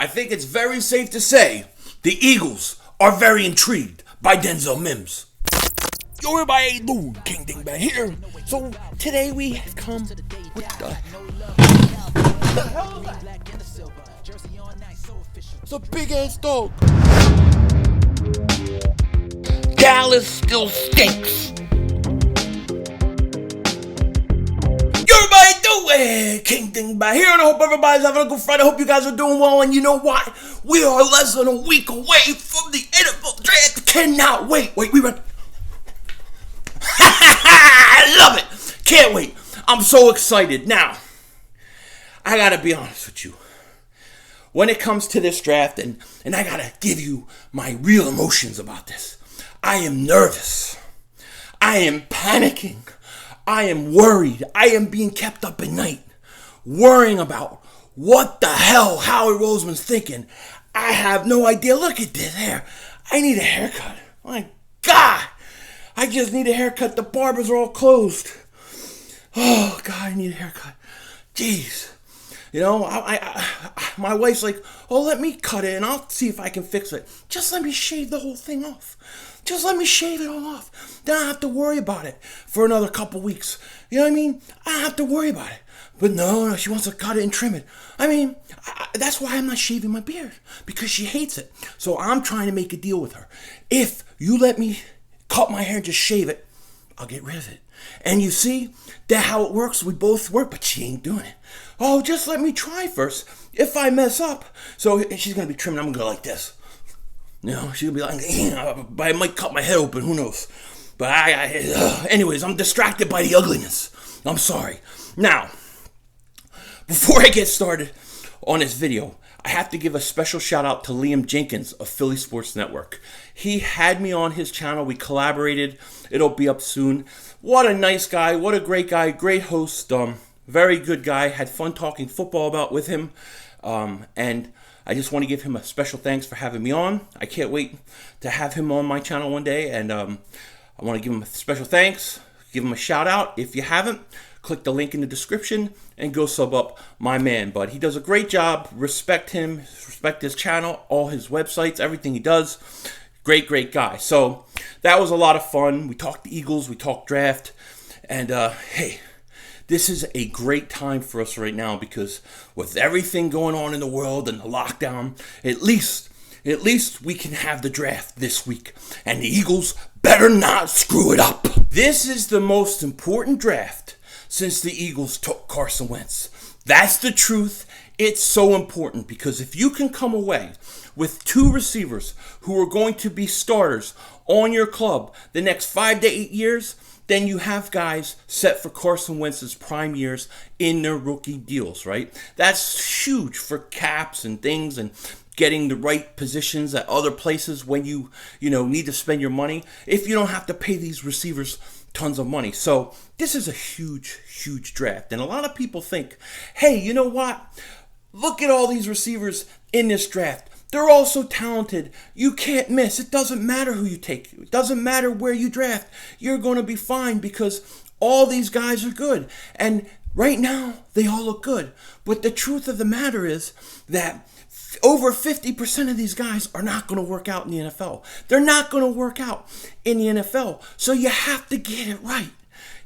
I think it's very safe to say the Eagles are very intrigued by Denzel Mims. Yo, everybody, how you doing? King Dingbat here. So today we have come with the hell is that? It's a big ass dog. Dallas still stinks. Yo, everybody doing? King Dingbat here, and I hope everybody's having a good Friday. I hope you guys are doing well, and you know what? We are less than a week away from the NFL draft. Cannot wait. Wait, we run. I love it. Can't wait. I'm so excited. Now, I gotta be honest with you. When it comes to this draft, and I gotta give you my real emotions about this, I am nervous. I am panicking. I am worried. I am being kept up at night, worrying about what the hell Howie Roseman's thinking. I have no idea. Look at this hair. I need a haircut. My God. I just need a haircut. The barbers are all closed. Oh, God, I need a haircut. Jeez. You know, my wife's like, oh, let me cut it and I'll see if I can fix it. Just let me shave the whole thing off. Just let me shave it all off. Then I don't have to worry about it for another couple weeks. You know what I mean? I don't have to worry about it. But no, she wants to cut it and trim it. I mean, that's why I'm not shaving my beard. Because she hates it. So I'm trying to make a deal with her. If you let me cut my hair and just shave it, I'll get rid of it. And you see, that's how it works. We both work, but she ain't doing it. Oh, just let me try first. If I mess up. So she's going to be trimming. I'm going to go like this. You know, she'll be like, I might cut my head open. Who knows? But anyways, I'm distracted by the ugliness. I'm sorry. Now, before I get started on this video, I have to give a special shout out to Liam Jenkins of Philly Sports Network. He had me on his channel. We collaborated. It'll be up soon. What a nice guy. What a great guy. Great host. Very good guy. Had fun talking football with him. And I just want to give him a special thanks for having me on. I can't wait to have him on my channel one day. And I want to give him a special thanks. Give him a shout out. If you haven't, click the link in the description and go sub up my man. But he does a great job. Respect him. Respect his channel, all his websites, everything he does. Great, great guy. So that was a lot of fun. We talked the Eagles. We talked draft. And hey, this is a great time for us right now because with everything going on in the world and the lockdown, at least we can have the draft this week. And the Eagles better not screw it up. This is the most important draft since the Eagles took Carson Wentz. That's the truth. It's so important because if you can come away with two receivers who are going to be starters on your club the next 5 to 8 years, then you have guys set for Carson Wentz's prime years in their rookie deals, right? That's huge for caps and things and getting the right positions at other places when you need to spend your money if you don't have to pay these receivers tons of money. So this is a huge, huge draft. And a lot of people think, hey, you know what? Look at all these receivers in this draft. They're all so talented. You can't miss. It doesn't matter who you take. It doesn't matter where you draft. You're going to be fine because all these guys are good. And right now, they all look good. But the truth of the matter is that over 50% of these guys are not going to work out in the NFL. They're not going to work out in the NFL. So you have to get it right.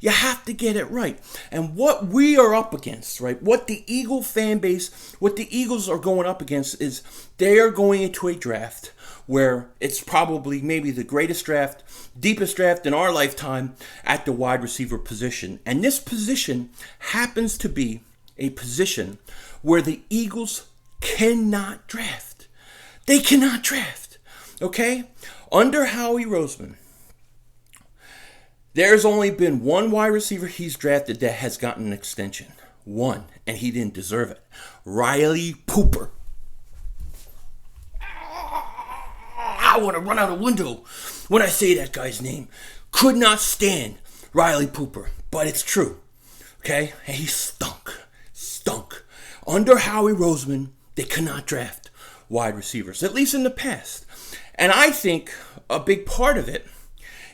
You have to get it right. And what we are up against, right, what the Eagle fan base, what the Eagles are going up against is they are going into a draft where it's probably maybe the greatest draft, deepest draft in our lifetime at the wide receiver position. And this position happens to be a position where the Eagles cannot draft. They cannot draft, okay? Under Howie Roseman, there's only been one wide receiver he's drafted that has gotten an extension. One, and he didn't deserve it. Riley Pooper. I want to run out a window when I say that guy's name. Could not stand Riley Pooper, but it's true, okay? And he stunk. Under Howie Roseman, they cannot draft wide receivers, at least in the past. And I think a big part of it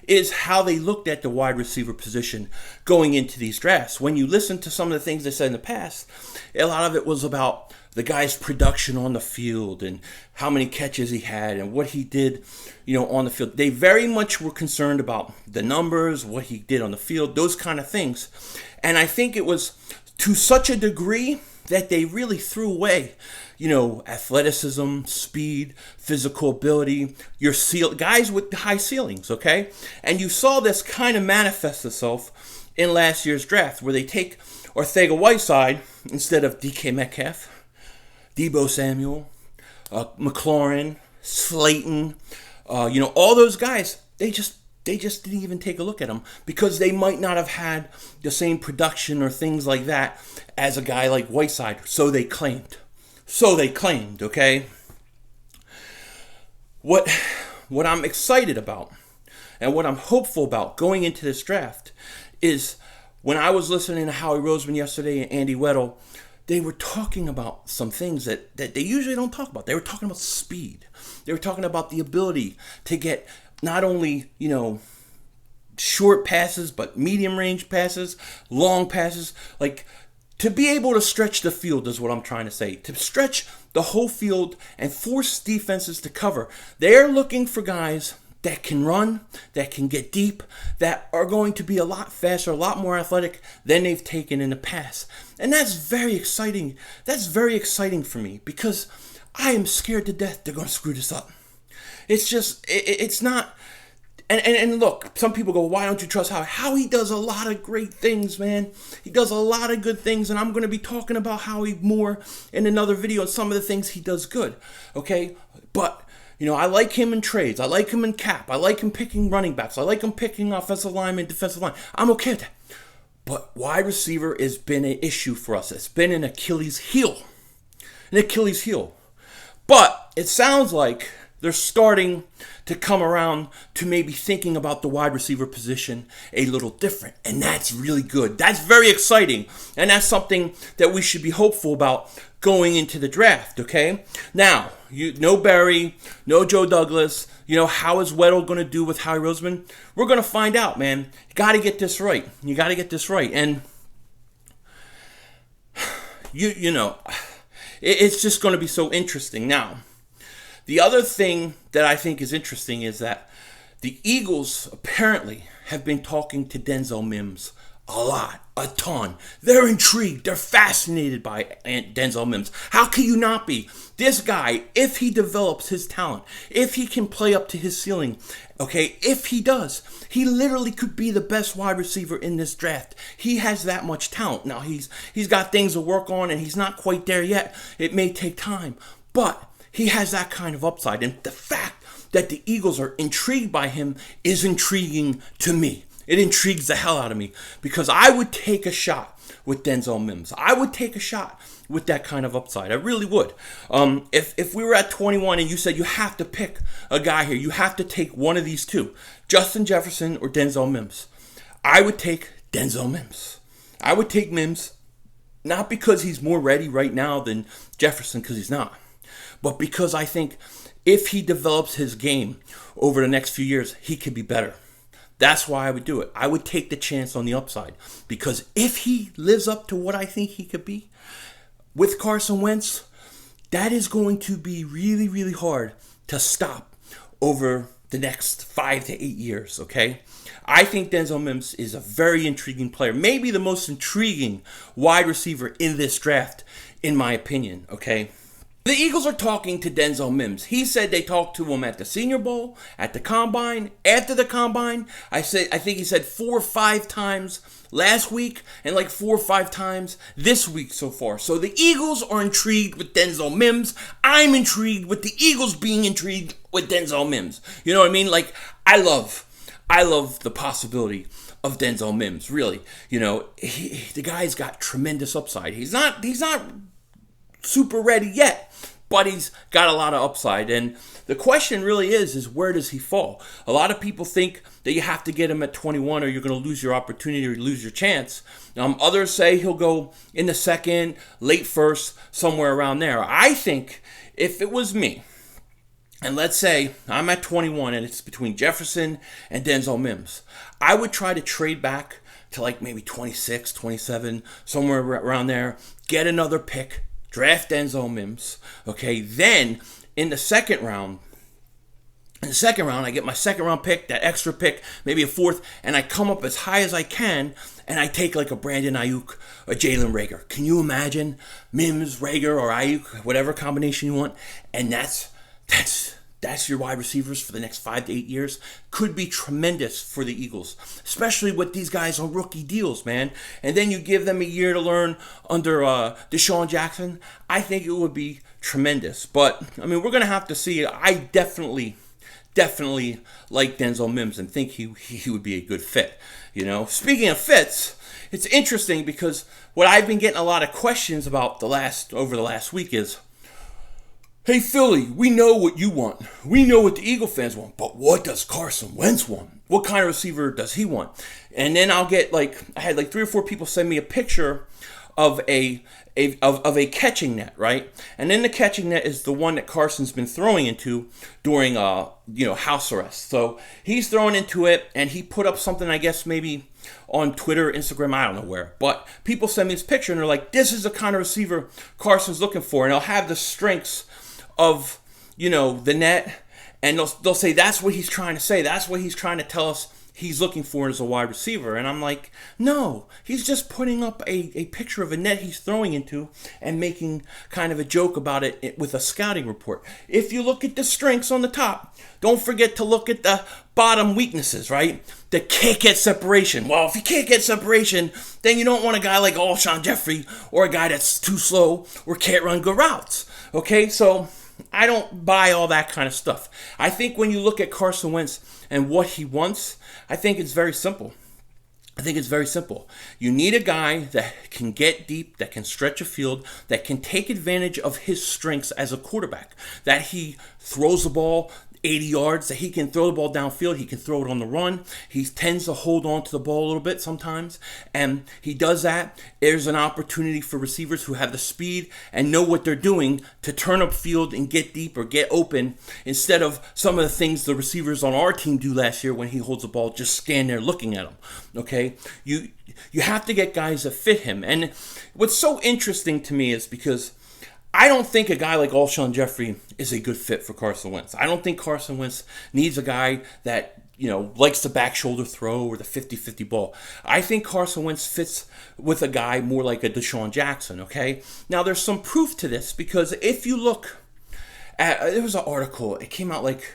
is how they looked at the wide receiver position going into these drafts. When you listen to some of the things they said in the past, a lot of it was about the guy's production on the field and how many catches he had and what he did, on the field. They very much were concerned about the numbers, what he did on the field, those kind of things. And I think it was to such a degree that they really threw away, athleticism, speed, physical ability, guys with high ceilings, okay? And you saw this kind of manifest itself in last year's draft where they take Ortega-Whiteside instead of DK Metcalf, Deebo Samuel, McLaurin, Slayton, all those guys. They just didn't even take a look at them because they might not have had the same production or things like that as a guy like Whiteside. So they claimed, okay? What I'm excited about and what I'm hopeful about going into this draft is when I was listening to Howie Roseman yesterday and Andy Weidl, they were talking about some things that they usually don't talk about. They were talking about speed. They were talking about the ability to get not only, short passes, but medium range passes, long passes. Like, to be able to stretch the field is what I'm trying to say. To stretch the whole field and force defenses to cover. They're looking for guys that can run, that can get deep, that are going to be a lot faster, a lot more athletic than they've taken in the past. And that's very exciting. That's very exciting for me because I am scared to death they're going to screw this up. It's just, it's not. And look, some people go, why don't you trust Howie? Howie does a lot of great things, man. He does a lot of good things, and I'm going to be talking about Howie more in another video and some of the things he does good, okay? But, I like him in trades. I like him in cap. I like him picking running backs. I like him picking offensive linemen, defensive line. I'm okay with that. But wide receiver has been an issue for us. It's been an Achilles heel. But it sounds like they're starting to come around to maybe thinking about the wide receiver position a little different. And that's really good. That's very exciting. And that's something that we should be hopeful about going into the draft, okay? Now, no Barry, no Joe Douglas. How is Weddle going to do with Howie Roseman? We're going to find out, man. You got to get this right. And, it's just going to be so interesting. Now, the other thing that I think is interesting is that the Eagles apparently have been talking to Denzel Mims a ton. They're intrigued. They're fascinated by Denzel Mims. How can you not be? This guy, if he develops his talent, if he can play up to his ceiling, okay, if he does, he literally could be the best wide receiver in this draft. He has that much talent. Now, he's got things to work on, and he's not quite there yet. It may take time, but he has that kind of upside. And the fact that the Eagles are intrigued by him is intriguing to me. It intrigues the hell out of me because I would take a shot with Denzel Mims. I would take a shot with that kind of upside. I really would. If we were at 21 and you said you have to pick a guy here, you have to take one of these two, Justin Jefferson or Denzel Mims, I would take Denzel Mims. I would take Mims not because he's more ready right now than Jefferson, because he's not, but because I think if he develops his game over the next few years, he could be better. That's why I would do it. I would take the chance on the upside. Because if he lives up to what I think he could be with Carson Wentz, that is going to be really, really hard to stop over the next 5 to 8 years, okay? I think Denzel Mims is a very intriguing player. Maybe the most intriguing wide receiver in this draft, in my opinion, okay? The Eagles are talking to Denzel Mims. He said they talked to him at the Senior Bowl, at the Combine, after the Combine. I think he said 4 or 5 times last week and like 4 or 5 times this week so far. So the Eagles are intrigued with Denzel Mims. I'm intrigued with the Eagles being intrigued with Denzel Mims. You know what I mean? Like, I love the possibility of Denzel Mims, really. The guy's got tremendous upside. He's not super ready yet, but he's got a lot of upside. And the question really is where does he fall? A lot of people think that you have to get him at 21 or you're going to lose your opportunity or lose your chance. Others say he'll go in the second, late first, somewhere around there. I think if it was me, and let's say I'm at 21 and it's between Jefferson and Denzel Mims, I would try to trade back to like maybe 26, 27, somewhere around there, get another pick, draft Denzel Mims. Okay, then in the second round, I get my second round pick, that extra pick, maybe a fourth, and I come up as high as I can, and I take like a Brandon Ayuk, a Jalen Reagor. Can you imagine Mims, Reagor, or Ayuk, whatever combination you want? And that's your wide receivers for the next 5 to 8 years. Could be tremendous for the Eagles, especially with these guys on rookie deals, man. And then you give them a year to learn under Deshaun Jackson. I think it would be tremendous. But, I mean, we're going to have to see. I definitely like Denzel Mims and think he would be a good fit. You know, speaking of fits, it's interesting because what I've been getting a lot of questions about over the last week is, hey Philly, we know what you want. We know what the Eagle fans want, but what does Carson Wentz want? What kind of receiver does he want? And then I had 3 or 4 people send me a picture of a catching net, right? And then the catching net is the one that Carson's been throwing into during house arrest. So he's throwing into it, and he put up something, I guess maybe on Twitter, Instagram, I don't know where. But people send me this picture, and they're like, this is the kind of receiver Carson's looking for. And they'll have the strengths of, the net, and they'll say that's what he's trying to say. That's what he's trying to tell us he's looking for as a wide receiver. And I'm like, no, he's just putting up a picture of a net he's throwing into and making kind of a joke about it with a scouting report. If you look at the strengths on the top, don't forget to look at the bottom weaknesses, right? The can't get separation. Well, if you can't get separation, then you don't want a guy like Alshon Jeffrey or a guy that's too slow or can't run good routes. Okay, so I don't buy all that kind of stuff. I think when you look at Carson Wentz and what he wants, I think it's very simple. You need a guy that can get deep, that can stretch a field, that can take advantage of his strengths as a quarterback, that he throws the ball 80 yards, that he can throw the ball downfield, he can throw it on the run. He tends to hold on to the ball a little bit sometimes, and he does that. There's an opportunity for receivers who have the speed and know what they're doing to turn up field and get deep or get open, instead of some of the things the receivers on our team do last year when he holds the ball, just stand there looking at him. Okay? You have to get guys that fit him. And what's so interesting to me is because I don't think a guy like Alshon Jeffrey is a good fit for Carson Wentz. I don't think Carson Wentz needs a guy that, likes the back shoulder throw or the 50-50 ball. I think Carson Wentz fits with a guy more like a Deshaun Jackson, okay? Now, there's some proof to this, because if you look at, there was an article, it came out like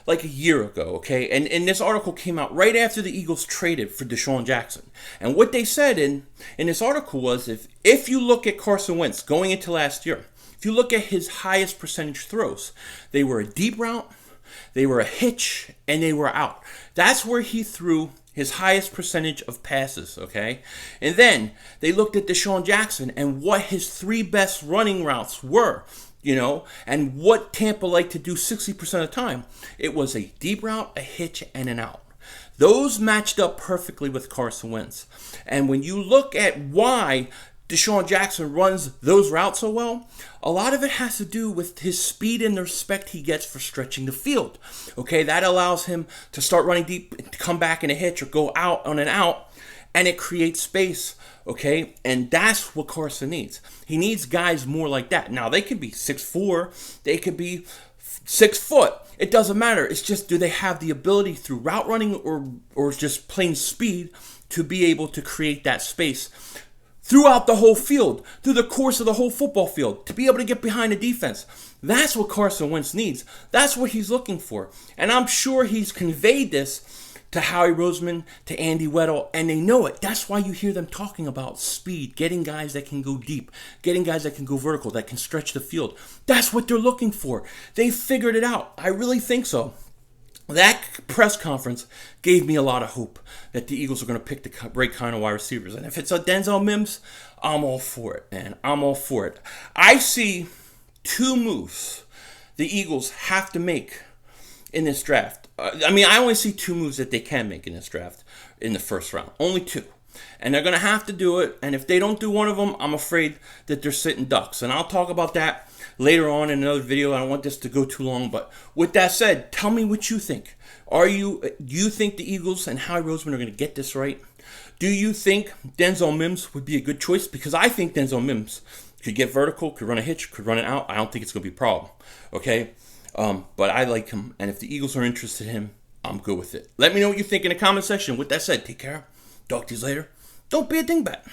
a year ago, okay? And this article came out right after the Eagles traded for Deshaun Jackson. And what they said in this article was, if you look at Carson Wentz going into last year, if you look at his highest percentage throws, they were a deep route, they were a hitch, and they were out. That's where he threw his highest percentage of passes, okay? And then they looked at Deshaun Jackson and what his 3 best running routes were, and what Tampa liked to do 60% of the time. It was a deep route, a hitch, and an out. Those matched up perfectly with Carson Wentz. And when you look at why Deshaun Jackson runs those routes so well, a lot of it has to do with his speed and the respect he gets for stretching the field. Okay, that allows him to start running deep, to come back in a hitch or go out on an out, and it creates space. Okay, and that's what Carson needs. He needs guys more like that. Now, they could be 6'4", they could be 6 foot. It doesn't matter. It's just, do they have the ability through route running or just plain speed to be able to create that space throughout the whole field, through the course of the whole football field, to be able to get behind the defense. That's what Carson Wentz needs. That's what he's looking for. And I'm sure he's conveyed this to Howie Roseman, to Andy Weidl, and they know it. That's why you hear them talking about speed, getting guys that can go deep, getting guys that can go vertical, that can stretch the field. That's what they're looking for. They figured it out. I really think so. That press conference gave me a lot of hope that the Eagles are going to pick the right kind of wide receivers. And if it's a Denzel Mims, I'm all for it, man. I'm all for it. I see 2 moves the Eagles have to make in this draft. I only see 2 moves that they can make in this draft in the first round. Only 2. And they're going to have to do it. And if they don't do one of them, I'm afraid that they're sitting ducks. And I'll talk about that later on in another video. I don't want this to go too long. But with that said, tell me what you think. Do you think the Eagles and Howie Roseman are going to get this right? Do you think Denzel Mims would be a good choice? Because I think Denzel Mims Could get vertical, could run a hitch, could run it out. I don't think it's going to be a problem. Okay? But I like him. And if the Eagles are interested in him, I'm good with it. Let me know what you think in the comment section. With that said, take care. Talk to you later. Don't be a dingbat.